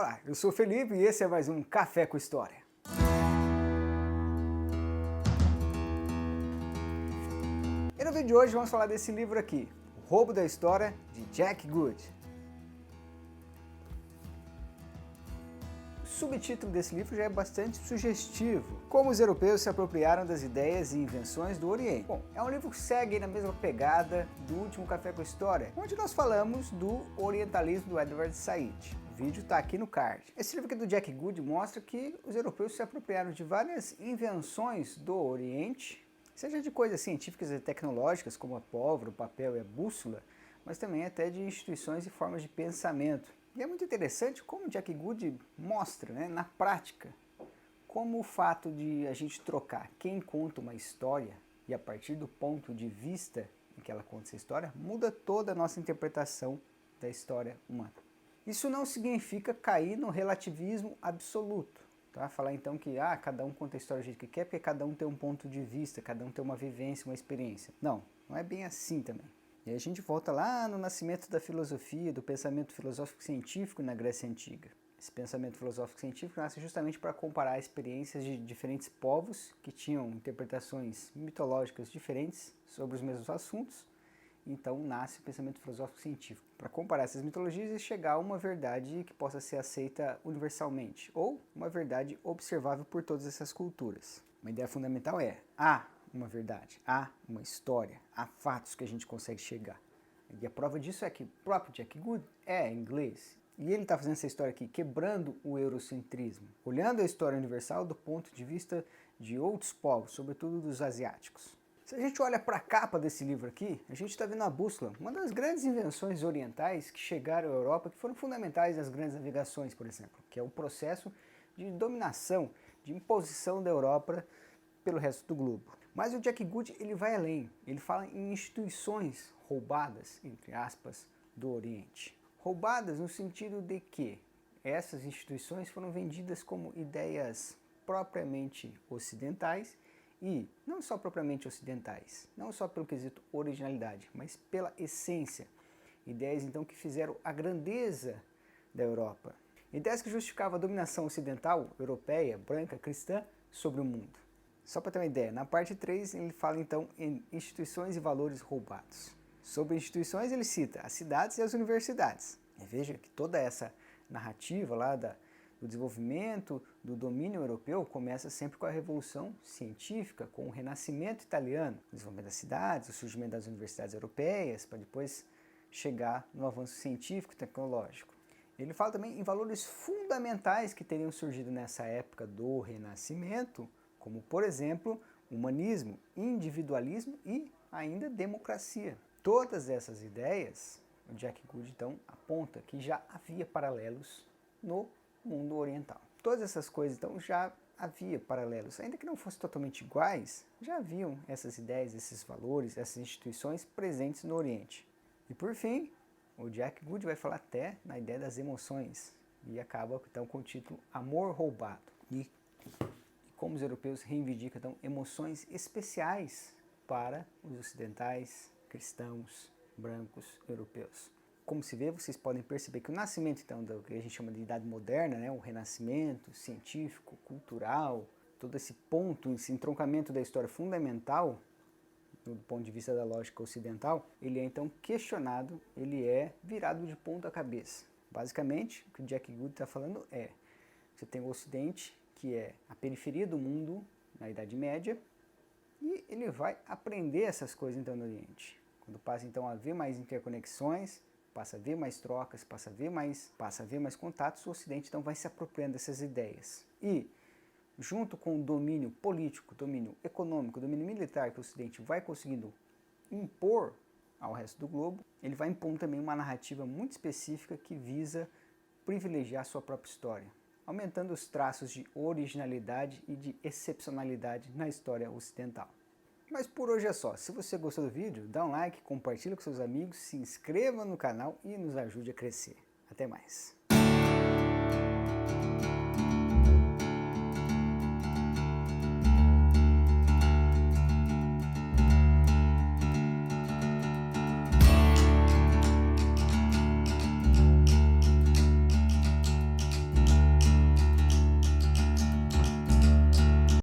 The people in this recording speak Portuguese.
Olá, eu sou o Felipe e esse é mais um Café com História. E no vídeo de hoje vamos falar desse livro aqui, O Roubo da História, de Jack Good. O subtítulo desse livro já é bastante sugestivo, como os europeus se apropriaram das ideias e invenções do Oriente. Bom, é um livro que segue na mesma pegada do último Café com História, onde nós falamos do orientalismo do Edward Said. O vídeo está aqui no card. Esse livro aqui do Jack Good mostra que os europeus se apropriaram de várias invenções do Oriente, seja de coisas científicas e tecnológicas, como a pólvora, o papel e a bússola, mas também até de instituições e formas de pensamento. E é muito interessante como Jack Good mostra, na prática, como o fato de a gente trocar quem conta uma história e a partir do ponto de vista em que ela conta essa história, muda toda a nossa interpretação da história humana. Isso não significa cair no relativismo absoluto. Tá? Falar então que cada um conta a história do jeito que quer, porque cada um tem um ponto de vista, cada um tem uma vivência, uma experiência. Não é bem assim também. E aí a gente volta lá no nascimento da filosofia, do pensamento filosófico científico na Grécia Antiga. Esse pensamento filosófico científico nasce justamente para comparar experiências de diferentes povos que tinham interpretações mitológicas diferentes sobre os mesmos assuntos. Então nasce o pensamento filosófico científico, para comparar essas mitologias e chegar a uma verdade que possa ser aceita universalmente, ou uma verdade observável por todas essas culturas. Uma ideia fundamental é, há uma verdade, há uma história, há fatos que a gente consegue chegar. E a prova disso é que o próprio Jack Good é inglês, e ele está fazendo essa história aqui, quebrando o eurocentrismo, olhando a história universal do ponto de vista de outros povos, sobretudo dos asiáticos. Se a gente olha para a capa desse livro aqui, a gente está vendo a bússola, uma das grandes invenções orientais que chegaram à Europa, que foram fundamentais nas grandes navegações, por exemplo, que é o processo de dominação, de imposição da Europa pelo resto do globo. Mas o Jack Good ele vai além, ele fala em instituições roubadas, entre aspas, do Oriente. Roubadas no sentido de que essas instituições foram vendidas como ideias propriamente ocidentais, e não só propriamente ocidentais, não só pelo quesito originalidade, mas pela essência. Ideias então que fizeram a grandeza da Europa. Ideias que justificavam a dominação ocidental, europeia, branca, cristã, sobre o mundo. Só para ter uma ideia, na parte 3 ele fala então em instituições e valores roubados. Sobre instituições ele cita as cidades e as universidades. E veja que toda essa narrativa lá do desenvolvimento, do domínio europeu, começa sempre com a Revolução Científica, com o Renascimento italiano, o desenvolvimento das cidades, o surgimento das universidades europeias, para depois chegar no avanço científico e tecnológico. Ele fala também em valores fundamentais que teriam surgido nessa época do Renascimento, como, por exemplo, humanismo, individualismo e ainda democracia. Todas essas ideias, o Jack Good então aponta que já havia paralelos no mundo oriental. Todas essas coisas, então, já havia paralelos. Ainda que não fossem totalmente iguais, já haviam essas ideias, esses valores, essas instituições presentes no Oriente. E por fim, o Jack Good vai falar até na ideia das emoções. E acaba, então, com o título Amor Roubado. E como os europeus reivindicam, então, emoções especiais para os ocidentais, cristãos, brancos, europeus. Como se vê, vocês podem perceber que o nascimento então do que a gente chama de Idade Moderna, o renascimento científico, cultural, todo esse ponto, esse entroncamento da história fundamental, do ponto de vista da lógica ocidental, ele é então questionado, ele é virado de ponta cabeça. Basicamente, o que o Jack Good está falando é, você tem o Ocidente, que é a periferia do mundo na Idade Média, e ele vai aprender essas coisas então no Oriente. Quando passa então a haver mais interconexões, passa a ver mais trocas, passa a ver mais contatos, o Ocidente então vai se apropriando dessas ideias. E, junto com o domínio político, domínio econômico, domínio militar que o Ocidente vai conseguindo impor ao resto do globo, ele vai impondo também uma narrativa muito específica que visa privilegiar a sua própria história, aumentando os traços de originalidade e de excepcionalidade na história ocidental. Mas por hoje é só. Se você gostou do vídeo, dá um like, compartilha com seus amigos, se inscreva no canal e nos ajude a crescer. Até mais!